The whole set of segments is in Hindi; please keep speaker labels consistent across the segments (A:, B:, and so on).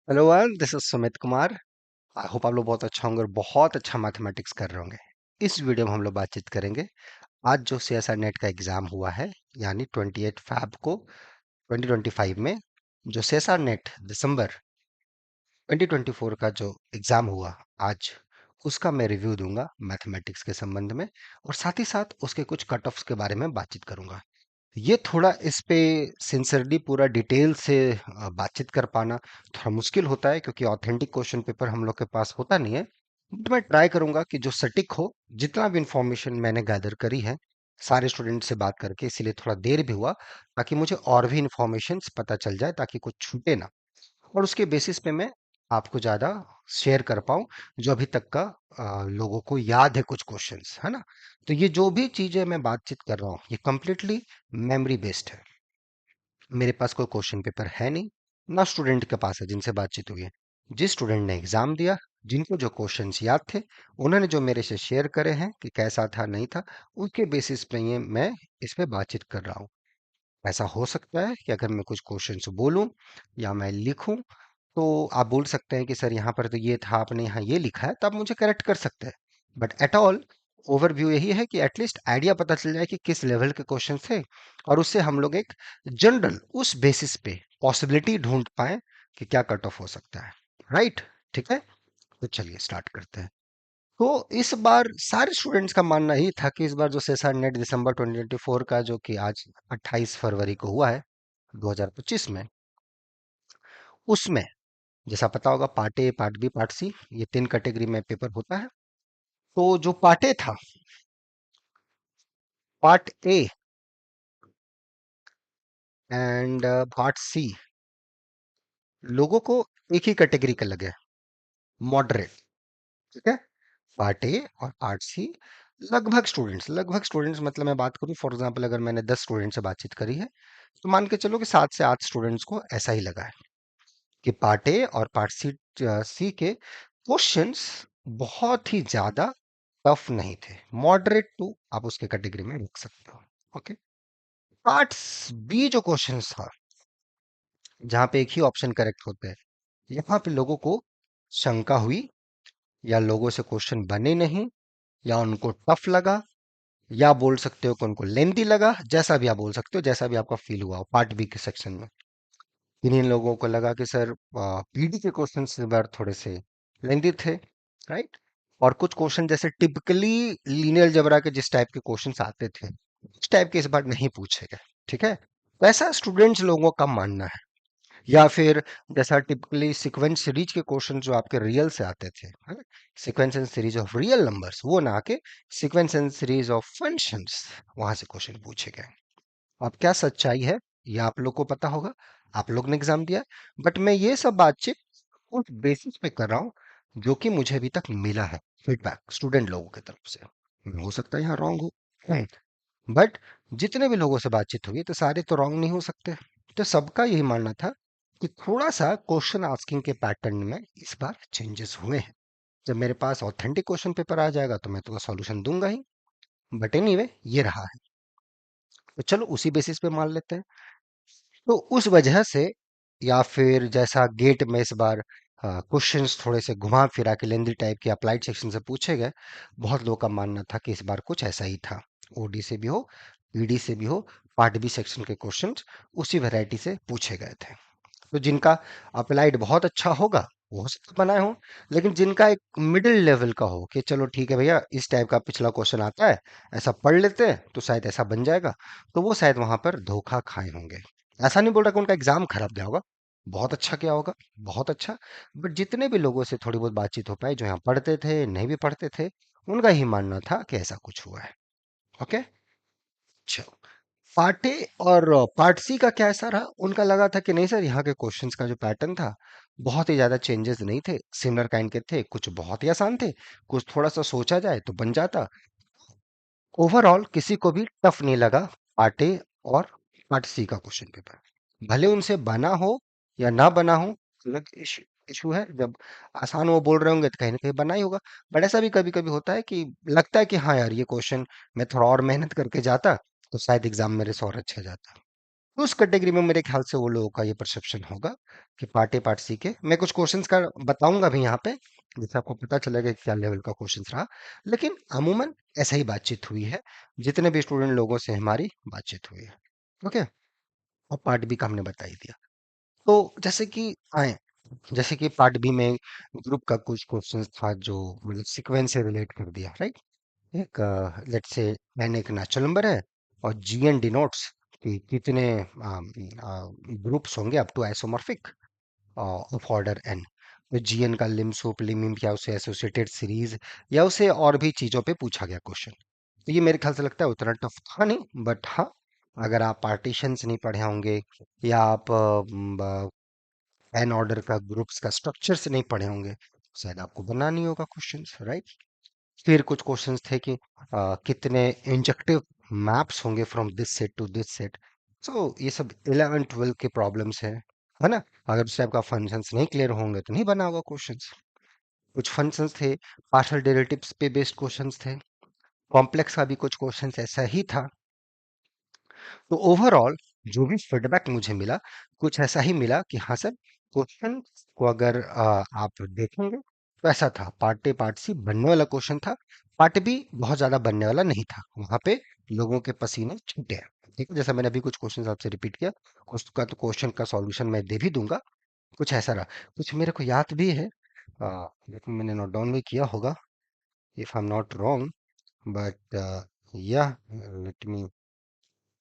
A: Hello one, this is Sumit Kumar. I hope आप लोग बहुत अच्छा होंगे और बहुत अच्छा मैथमेटिक्स कर रहे होंगे। इस वीडियो में हम लोग बातचीत करेंगे आज जो सीएसआर नेट का एग्जाम हुआ है, यानी 28 फैब को 2025 में जो सीएसआर नेट दिसंबर 2024 का जो एग्जाम हुआ आज, उसका मैं रिव्यू दूंगा मैथमेटिक्स के संबंध में, और साथ ही साथ उसके कुछ कट ऑफ्स के बारे में बातचीत करूंगा। ये थोड़ा इस पे सिंसियरली पूरा डिटेल से बातचीत कर पाना थोड़ा मुश्किल होता है, क्योंकि ऑथेंटिक क्वेश्चन पेपर हम लोग के पास होता नहीं है। बट मैं ट्राई करूंगा कि जो सटीक हो, जितना भी इंफॉर्मेशन मैंने गैदर करी है सारे स्टूडेंट से बात करके, इसीलिए थोड़ा देर भी हुआ ताकि मुझे और भी इंफॉर्मेशन पता चल जाए, ताकि कुछ छूटे ना, और उसके बेसिस पे मैं आपको ज्यादा शेयर कर पाऊं जो अभी तक का लोगों को याद है कुछ क्वेश्चंस, है ना। तो ये जो भी चीजें मैं बातचीत कर रहा हूँ ये कंप्लीटली मेमोरी बेस्ड है। मेरे पास कोई क्वेश्चन पेपर है नहीं, ना स्टूडेंट के पास है जिनसे बातचीत हुई है। जिस स्टूडेंट ने एग्जाम दिया, जिनको जो क्वेश्चंस याद थे, उन्होंने जो मेरे से शेयर करे हैं कि कैसा था नहीं था, उसके बेसिस पे ये मैं इस पे बातचीत कर रहा हूँ। ऐसा हो सकता है कि अगर मैं कुछ क्वेश्चंस बोलूं या मैं लिखूं, तो आप बोल सकते हैं कि सर यहाँ पर तो ये था, आपने यहाँ ये लिखा है, तो आप मुझे करेक्ट कर सकते हैं। बट एट ऑल ओवरव्यू यही है कि एटलीस्ट आइडिया पता चल जाए कि किस लेवल के क्वेश्चन थे, और उससे हम लोग एक जनरल उस बेसिस पे पॉसिबिलिटी ढूंढ पाए कि क्या कट ऑफ हो सकता है। राइट? ठीक है, तो चलिए स्टार्ट करते हैं। तो इस बार सारे स्टूडेंट्स का मानना ही था कि इस बार जो सेसा नेट दिसंबर 2024 का, जो कि आज 28 फरवरी को हुआ है 2025 में, उसमें जैसा पता होगा part A, part B, part C, ये तीन कैटेगरी में पेपर होता है। तो जो पार्ट ए था, part A and part C, लोगों को एक ही कैटेगरी का लगे, मॉडरेट। ठीक है, पार्ट ए और पार्ट सी लगभग स्टूडेंट्स मतलब मैं बात करूं, फॉर एग्जांपल अगर मैंने 10 स्टूडेंट से बातचीत करी है, तो मान के चलो कि 7 से 8 स्टूडेंट्स को ऐसा ही लगा है कि पार्ट ए और पार्ट सी सी के क्वेश्चंस बहुत ही ज्यादा टफ नहीं थे, मॉडरेट टू आप उसके कैटेगरी में रख सकते हो। ओके, पार्ट बी जो क्वेश्चंस था, जहां पे एक ही ऑप्शन करेक्ट होते हैं, यहाँ पे लोगों को शंका हुई, या लोगों से क्वेश्चन बने नहीं, या उनको टफ लगा, या बोल सकते हो कि उनको लेंथी लगा, जैसा भी आप बोल सकते हो, जैसा भी आपका फील हुआ पार्ट बी के सेक्शन में। इन्हीं लोगों को लगा कि सर पीडी के क्वेश्चन इस बार थोड़े से लेंथी थे, राइट। और कुछ क्वेश्चन जैसे टिपिकली लीनियर जबरा के जिस टाइप के क्वेश्चंस आते थे, उस टाइप के इस बार नहीं पूछे गए। ठीक है, तो ऐसा स्टूडेंट्स लोगों का मानना है। या फिर जैसा टिपिकली सीक्वेंस सीरीज के क्वेश्चन जो आपके रियल से आते थे, sequence and series of real numbers, वो ना आके sequence and series of functions, वहां से क्वेश्चन पूछे गए। अब क्या सच्चाई है, ये आप लोग को पता होगा, आप लोग ने एग्जाम दिया। बट मैं ये सब बातचीत उस बेसिस पे कर रहा हूँ जो कि मुझे अभी तक मिला है, फीडबैक स्टूडेंट लोगों की तरफ से। हो सकता है यहाँ रॉन्ग हो, बट जितने भी लोगों से बातचीत हुई तो सारे तो रॉन्ग नहीं हो सकते। तो सबका यही मानना था कि थोड़ा सा क्वेश्चन आस्किंग के पैटर्न में इस बार चेंजेस हुए हैं। जब मेरे पास ऑथेंटिक क्वेश्चन पेपर आ जाएगा तो मैं तो सॉल्यूशन दूंगा ही। बट एनीवे ये रहा है, तो चलो उसी बेसिस पे मान लेते हैं। तो उस वजह से, या फिर जैसा गेट में इस बार क्वेश्चंस थोड़े से घुमा फिरा के लेंदी टाइप के अप्लाइड सेक्शन से पूछे गए, बहुत लोगों का मानना था कि इस बार कुछ ऐसा ही था। ओडी से भी हो, पीडी से भी हो, पार्ट बी सेक्शन के क्वेश्चंस उसी वैरायटी से पूछे गए थे। तो जिनका अप्लाइड बहुत अच्छा होगा वो हो सकता है बनाए हो, लेकिन जिनका एक मिडिल लेवल का हो कि चलो ठीक है भैया, इस टाइप का पिछला क्वेश्चन आता है, ऐसा पढ़ लेते हैं तो शायद ऐसा बन जाएगा, तो वो शायद वहां पर धोखा खाए होंगे। ऐसा नहीं बोल रहा कि उनका एग्जाम खराब गया होगा, बहुत अच्छा गया होगा, बहुत अच्छा। बट जितने भी लोगों से थोड़ी बहुत बातचीत हो पाई, जो यहाँ पढ़ते थे नहीं भी पढ़ते थे, उनका ही मानना था कि ऐसा कुछ हुआ है। ओके, चलो पार्ट ए और पार्ट सी का क्या ऐसा रहा, उनका लगा था कि नहीं सर, यहाँ के क्वेश्चंस का जो पैटर्न था बहुत ही ज्यादा चेंजेस नहीं थे, सिमिलर काइंड के थे, कुछ बहुत ही आसान थे, कुछ थोड़ा सा सोचा जाए तो बन जाता। ओवरऑल किसी को भी टफ नहीं लगा पार्ट ए और पार्ट सी का क्वेश्चन पेपर, भले उनसे बना हो या ना बना हो, अलग इशू इशू है। जब आसान वो बोल रहे होंगे तो कहीं ना कहीं बना ही होगा। बट ऐसा भी कभी कभी होता है कि लगता है कि हाँ यार, ये क्वेश्चन मैं थोड़ा और मेहनत करके जाता तो शायद एग्जाम मेरे से और अच्छा जाता। तो उस कैटेगरी में मेरे ख्याल से वो लोगों का ये परसेप्शन होगा कि पार्ट ए पार्ट सी के, मैं कुछ क्वेश्चंस का बताऊंगा भी यहाँ पे, जिससे आपको पता चलेगा कि क्या लेवल का क्वेश्चंस रहा। लेकिन अमूमन ऐसा ही बातचीत हुई है, जितने भी स्टूडेंट लोगों से हमारी बातचीत हुई है। ओके, और पार्ट बी का हमने बता ही दिया। तो जैसे कि आए, जैसे कि पार्ट बी में ग्रुप का कुछ क्वेश्चंस था जो मतलब सीक्वेंस से रिलेट कर दिया, राइट। एक लेट्स से n एक नेचुरल नंबर है और gn डिनोट्स कि कितने ग्रुप्स होंगे up to isomorphic of order n। तो gn का लिम सुप लिम या उसे एसोसिएटेड सीरीज या उसे और भी चीजों पे पूछा गया क्वेश्चन। तो ये मेरे ख्याल से लगता है उतना टफ था नहीं, बट हाँ, अगर आप पार्टीशंस नहीं पढ़े होंगे या आप एन ऑर्डर का ग्रुप्स का स्ट्रक्चर से नहीं पढ़े होंगे, शायद आपको बना नहीं होगा क्वेश्चंस, राइट। फिर कुछ क्वेश्चंस थे कि कितने इंजेक्टिव मैप्स होंगे from this set to this set. So ये सब 11 12 के प्रॉब्लम्स हैं, है ना। अगर उस टाइप का फंक्शंस नहीं क्लियर होंगे तो नहीं बना होगा क्वेश्चंस। कुछ फंक्शंस थे, पार्शियल डेरिवेटिव्स पे बेस्ड क्वेश्चंस थे, कॉम्प्लेक्स का भी कुछ क्वेश्चंस ऐसा ही था। तो ओवरऑल जो भी फीडबैक मुझे मिला, कुछ ऐसा ही मिला कि हाँ सर, क्वेश्चन को अगर आप देखेंगे तो ऐसा था, पार्ट ए पार्ट सी बनने वाला क्वेश्चन था, पार्ट बी बहुत ज्यादा बनने वाला नहीं था। वहां पे लोगों के पसीने छूटे हैं। ठीक है, जैसा मैंने अभी कुछ क्वेश्चन आपसे रिपीट किया, उसका तो क्वेश्चन का सॉल्यूशन मैं दे भी दूंगा। कुछ ऐसा रहा, कुछ मेरे को याद भी है, लेकिन मैंने नोट डाउन भी किया होगा, if I am not wrong, but या लेट मी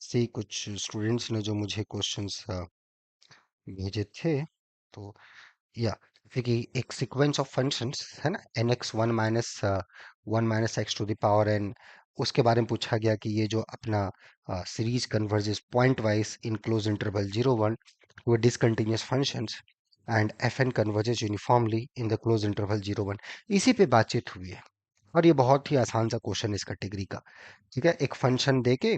A: सी। कुछ स्टूडेंट्स ने जो मुझे क्वेश्चंस भेजे थे, तो या देखिए, एक सीक्वेंस ऑफ फंक्शंस है ना, n x one minus x to the power n, उसके बारे में पूछा गया कि ये जो अपना series converges pointwise in close interval 0 1 with discontinuous functions and fn converges uniformly in the closed interval 0 1। इसी पे बातचीत हुई है, और ये बहुत ही आसान सा क्वेश्चन इस कैटेगरी का। ठीक है, एक फंक्शन देके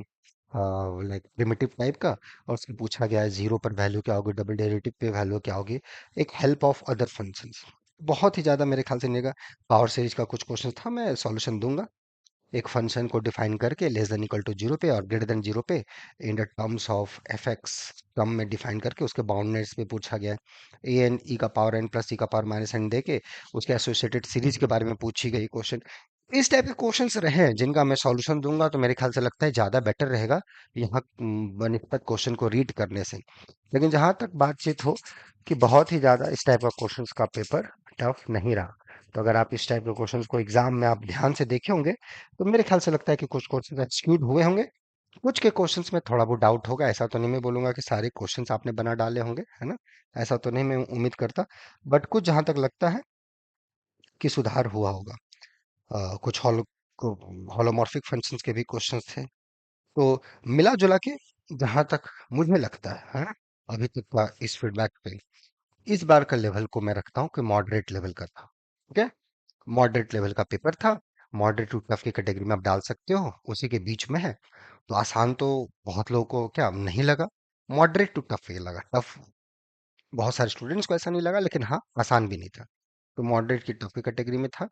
A: लाइक प्रिमिटिव टाइप का, और उससे पूछा गया है जीरो पर वैल्यू क्या होगी, डबल डेरिवेटिव पे वैल्यू क्या होगी, एक हेल्प ऑफ अदर फंक्शंस। बहुत ही ज्यादा मेरे ख्याल से नहीं, पावर सीरीज का कुछ क्वेश्चन था, मैं सॉल्यूशन दूंगा। एक फंक्शन को डिफाइन करके less than equal to zero पे और ग्रेटर देन जीरो पे in the terms of F X term में डिफाइन करके उसके बाउंड्रीज पे पूछा गया है। ए एन ई का पावर एन प्लस ई का पावर माइनस एन दे के उसके एसोसिएटेड सीरीज के बारे में पूछी गई क्वेश्चन। इस टाइप के क्वेश्चंस रहे हैं जिनका मैं सॉल्यूशन दूंगा, तो मेरे ख्याल से लगता है ज्यादा बेटर रहेगा यहाँ बनिस्बत क्वेश्चन को रीड करने से। लेकिन जहां तक बातचीत हो कि बहुत ही ज्यादा इस टाइप का क्वेश्चंस का पेपर टफ नहीं रहा, तो अगर आप इस टाइप के क्वेश्चंस को एग्जाम में आप ध्यान से देखे होंगे, तो मेरे ख्याल से लगता है कि कुछ क्वेश्चंस एक्सक्लूड हुए होंगे, कुछ के क्वेश्चंस में थोड़ा बहुत डाउट होगा। ऐसा तो नहीं मैं बोलूंगा कि सारे क्वेश्चंस आपने बना डाले होंगे, है ना, ऐसा तो नहीं मैं उम्मीद करता। बट कुछ जहां तक लगता है कि सुधार हुआ होगा। कुछ होलोमॉर्फिक फंक्शंस के भी क्वेश्चंस थे। तो मिला जुला के जहां तक मुझे लगता है ना, अभी तक का इस फीडबैक पे, इस बार का लेवल को मैं रखता हूँ कि मॉडरेट लेवल का था। ठीक है, मॉडरेट लेवल का पेपर था। मॉडरेट टू टफ की कैटेगरी में आप डाल सकते हो, उसी के बीच में है। तो आसान तो बहुत लोगों को क्या नहीं लगा, मॉडरेट टू टफ ये लगा। टफ बहुत सारे स्टूडेंट्स को ऐसा नहीं लगा, लेकिन हाँ, आसान भी नहीं था। तो मॉडरेट की टफ की कैटेगरी में था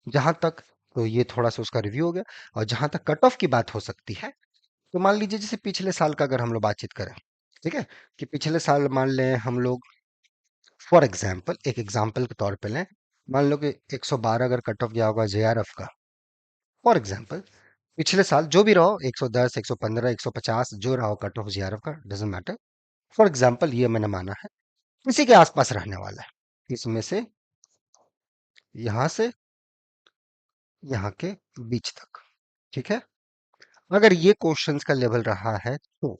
A: जहां तक। तो ये थोड़ा सा उसका रिव्यू हो गया। और जहां तक कट ऑफ की बात हो सकती है, तो मान लीजिए जैसे पिछले साल का अगर हम लोग बातचीत करें, ठीक है, कि पिछले साल मान लें हम लोग, फॉर एग्जाम्पल, एक एग्जाम्पल के तौर पे लें, मान लो कि 112 अगर कट ऑफ गया होगा जेआरएफ का, फॉर एग्जाम्पल। पिछले साल जो भी रहो, 110 115 150 जो रहा हो कट ऑफ जेआरएफ का, डजेंट मैटर। फॉर एग्जाम्पल ये मैंने माना है इसी के आसपास रहने वाला है, इसमें से यहां से यहाँ के बीच तक। ठीक है, अगर ये क्वेश्चंस का लेवल रहा है तो,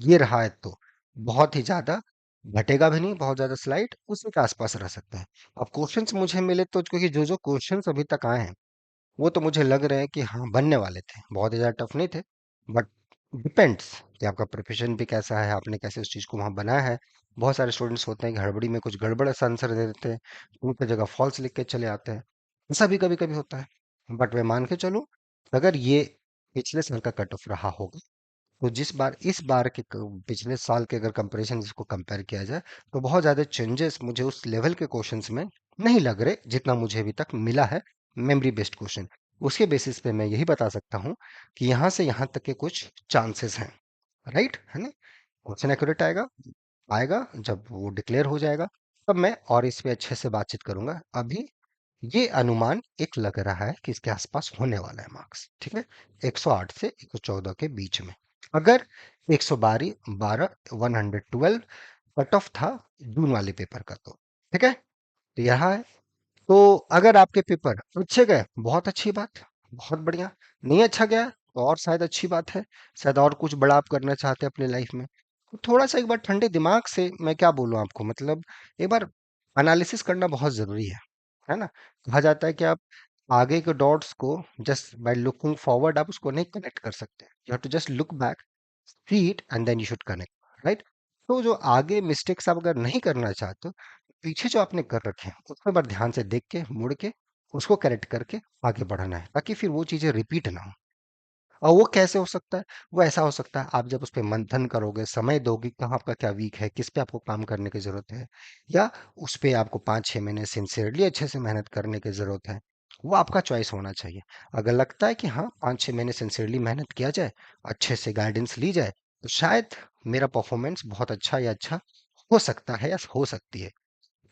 A: ये रहा है तो बहुत ही ज्यादा घटेगा भी नहीं, बहुत ज्यादा स्लाइड उसी के आसपास रह सकता है। अब क्वेश्चंस मुझे मिले तो, क्योंकि जो जो क्वेश्चंस अभी तक आए हैं वो तो मुझे लग रहे हैं कि हाँ बनने वाले थे, बहुत ही ज्यादा टफ नहीं थे। बट डिपेंड्स कि आपका प्रिपरेशन भी कैसा है, आपने कैसे उस चीज को वहां बनाया है। बहुत सारे स्टूडेंट्स होते हैं कि हड़बड़ी में कुछ गड़बड़ सा आंसर दे देते हैं, उनकी जगह फॉल्स लिख के चले आते हैं। ऐसा भी कभी कभी होता है। बट मैं मान के चलूं, अगर ये पिछले साल का कट ऑफ रहा होगा, तो जिस बार इस बार के पिछले साल के अगर कंपैरिजन इसको कंपेयर किया जाए, तो बहुत ज्यादा चेंजेस मुझे उस लेवल के क्वेश्चंस में नहीं लग रहे जितना मुझे अभी तक मिला है मेमोरी बेस्ड क्वेश्चन। उसके बेसिस पे मैं यही बता सकता हूँ कि यहाँ से यहाँ तक के कुछ चांसेस हैं, राइट है ना। क्वेश्चन एक्यूरेट आएगा आएगा जब वो डिक्लेयर हो जाएगा, तब मैं और इस पे अच्छे से बातचीत करूंगा। अभी ये अनुमान एक लग रहा है कि इसके आसपास होने वाला है मार्क्स, ठीक है, 108 से 114 के बीच में। अगर 112 12 112 कट ऑफ था जून वाले पेपर का, तो ठीक है, तो यहाँ है। तो अगर आपके पेपर अच्छे गए, बहुत अच्छी बात, बहुत बढ़िया। नहीं अच्छा गया तो और शायद अच्छी बात है, शायद और कुछ बड़ा आप करना चाहते हैं अपनी लाइफ में। तो थोड़ा सा एक बार ठंडे दिमाग से, मैं क्या बोलूं आपको, मतलब एक बार एनालिसिस करना बहुत जरूरी है ना। कहा जाता है कि आप आगे के डॉट्स को जस्ट बाय लुकिंग फॉरवर्ड आप उसको नहीं कनेक्ट कर सकते, you have to just look back, see it and then you should connect, right. तो जो आगे मिस्टेक्स आप अगर नहीं करना चाहते, पीछे जो आपने कर रखे हैं उसमें बार ध्यान से देख के मुड़ के उसको करेक्ट करके आगे बढ़ना है, ताकि फिर वो चीजें रिपीट ना हो। और वो कैसे हो सकता है? वो ऐसा हो सकता है, आप जब उस पे मंथन करोगे, समय दोगे, कहाँ आपका क्या वीक है, किस पे आपको काम करने की जरूरत है, या उस पे आपको 5-6 महीने सिंसियरली अच्छे से मेहनत करने की जरूरत है, वो आपका चॉइस होना चाहिए। अगर लगता है कि हाँ 5-6 महीने सिंसियरली मेहनत किया जाए, अच्छे से गाइडेंस ली जाए, तो शायद मेरा परफॉर्मेंस बहुत अच्छा या अच्छा हो सकता है या हो सकती है,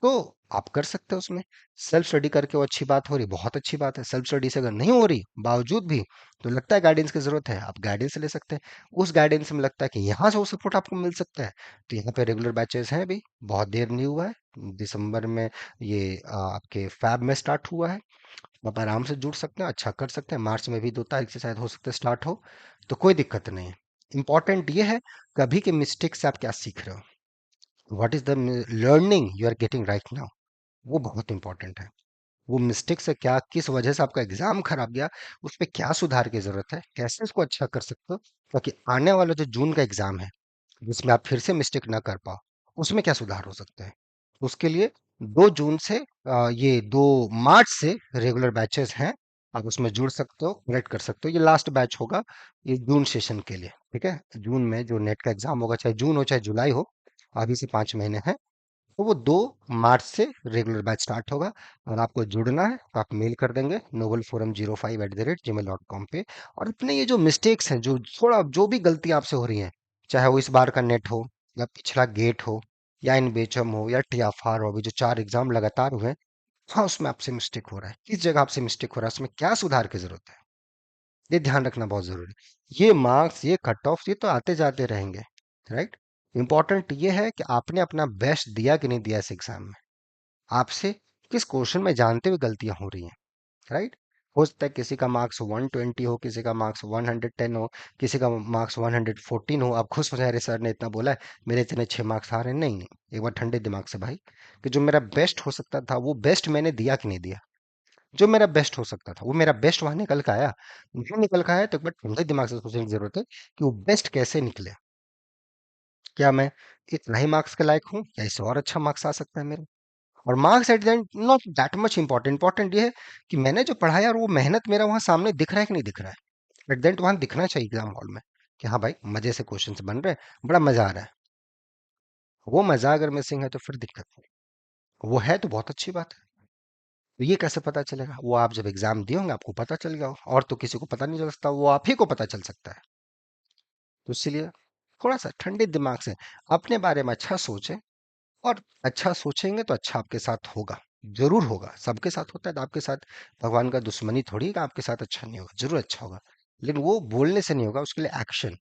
A: तो आप कर सकते हो उसमें। सेल्फ स्टडी करके वो अच्छी बात हो रही, बहुत अच्छी बात है। सेल्फ स्टडी से अगर नहीं हो रही बावजूद भी, तो लगता है गाइडेंस की जरूरत है, आप गाइडेंस ले सकते हैं। उस गाइडेंस में लगता है कि यहाँ से वो सपोर्ट आपको मिल सकता है, तो यहाँ पे रेगुलर बैचेस हैं अभी, बहुत देर नहीं हुआ है, दिसंबर में ये आपके फैब में स्टार्ट हुआ है। आप आराम से जुड़ सकते हैं, अच्छा कर सकते हैं। मार्च में भी 2 तारीख से शायद हो सकता है स्टार्ट हो, तो कोई दिक्कत नहीं है। इंपॉर्टेंट ये है कभी के मिस्टेक से आप क्या सीख रहे हो, what is the learning you are getting right now, वो बहुत इंपॉर्टेंट है। वो मिस्टेक से क्या, किस वजह से आपका एग्जाम खराब गया, उस पे क्या सुधार की जरूरत है, कैसे इसको अच्छा कर सकते हो, ताकि आने वाला जो जून का एग्जाम है जिसमें आप फिर से मिस्टेक ना कर पाओ, उसमें क्या सुधार हो सकते हैं। उसके लिए 2 जून से ये 2 मार्च से रेगुलर बैचेस हैं, आप उसमें जुड़ सकते हो, करेक्ट कर सकते हो। ये लास्ट बैच होगा ये जून सेशन के लिए, ठीक है। जून में जो नेट का एग्जाम होगा, चाहे जून हो चाहे जुलाई हो, अभी से 5 महीने हैं, तो वो 2 मार्च से रेगुलर बैच स्टार्ट होगा। और आपको जुड़ना है तो आप मेल कर देंगे novelforum05@gmail.com पे। और अपने ये जो मिस्टेक्स हैं, जो थोड़ा जो भी गलती आपसे हो रही है, चाहे वो इस बार का नेट हो, या पिछला गेट हो, या इन बेचम हो, या टीएफआर हो, अभी जो 4 एग्जाम लगातार हुए हैं, हाँ उसमें आपसे मिस्टेक हो रहा है, किस जगह आपसे मिस्टेक हो रहा है, उसमें क्या सुधार की जरूरत है, ये ध्यान रखना बहुत जरूरी है। ये मार्क्स, ये कट ऑफ, ये तो आते जाते रहेंगे, राइट। इंपॉर्टेंट ये है कि आपने अपना बेस्ट दिया कि नहीं दिया इस एग्जाम में, आपसे किस क्वेश्चन में जानते हुए गलतियां हो रही हैं, राइट। हो सकता है किसी का मार्क्स 120 हो, किसी का मार्क्स 110 हो, किसी का मार्क्स 114 हो, आप खुश हो जाए, अरे सर ने इतना बोला है, मेरे इतने 6 मार्क्स आ रहे हैं। नहीं नहीं, एक बार ठंडे दिमाग से भाई, कि जो मेरा बेस्ट हो सकता था वो बेस्ट मैंने दिया कि नहीं दिया। जो मेरा बेस्ट हो सकता था वो मेरा बेस्ट वहां निकल के आया, नहीं निकल के आया, तो एक बार ठंडे दिमाग से सोचने की जरूरत है कि वो बेस्ट कैसे निकले। क्या मैं इतना ही मार्क्स के लायक हूँ, या इससे और अच्छा मार्क्स आ सकता है मेरे। और marks at the end not that much important, important ये है कि मैंने जो पढ़ा है और वो मेहनत मेरा वहां सामने दिख रहा है कि नहीं दिख रहा है। एट द एंड वहां दिखना चाहिए एग्जाम हॉल में, कि हाँ भाई मजे से क्वेश्चंस बन रहे हैं, बड़ा मजा आ रहा है। वो मजा अगर मिसिंग है तो फिर दिक्कत है। वो है तो बहुत अच्छी बात है। तो ये कैसे पता चलेगा? वो आप जब एग्जाम दिए होंगे आपको पता चल गया हो, और तो किसी को पता नहीं चल सकता, वो आप ही को पता चल सकता है। तो इसलिए थोड़ा सा ठंडे दिमाग से अपने बारे में अच्छा सोचें, और अच्छा सोचेंगे तो अच्छा आपके साथ होगा, जरूर होगा। सबके साथ होता है, तो आपके साथ भगवान का दुश्मनी थोड़ी है कि आपके साथ अच्छा नहीं होगा, जरूर अच्छा होगा। लेकिन वो बोलने से नहीं होगा, उसके लिए एक्शन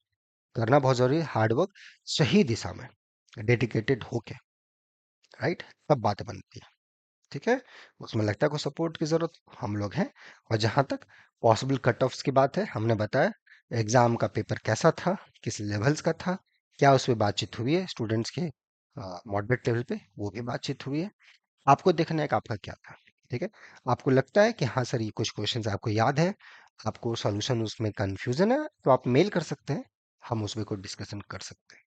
A: करना बहुत जरूरी है, हार्डवर्क, सही दिशा में डेडिकेटेड होके, राइट, तब बातें बनती है, ठीक है। उसमें लगता है कोई सपोर्ट की जरूरत, हम लोग हैं। और जहां तक पॉसिबल कट ऑफ्स की बात है, हमने बताया एग्जाम का पेपर कैसा था, किस लेवल्स का था, क्या उस पर बातचीत हुई है स्टूडेंट्स के मॉडरेट लेवल पे, वो भी बातचीत हुई है। आपको देखना है कि आपका क्या था, ठीक है। आपको लगता है कि हाँ सर ये कुछ क्वेश्चंस आपको याद है, आपको सॉल्यूशन उसमें कंफ्यूजन है, तो आप मेल कर सकते हैं, हम उसमें कोई डिस्कशन कर सकते हैं,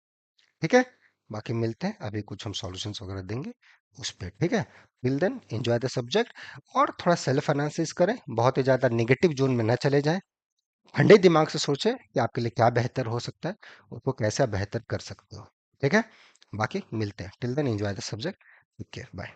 A: ठीक है। बाकी मिलते हैं, अभी कुछ हम सॉल्यूशंस वगैरह देंगे उस पे, ठीक है। Till then enjoy the subject, और थोड़ा सेल्फ एनालिसिस करें, बहुत ही ज्यादा नेगेटिव जोन में ना चले जाएं। ठंडे दिमाग से सोचें कि आपके लिए क्या बेहतर हो सकता है, उसको कैसे आप बेहतर कर सकते हो, ठीक है। बाकी मिलते हैं, till then enjoy the subject, take care, bye.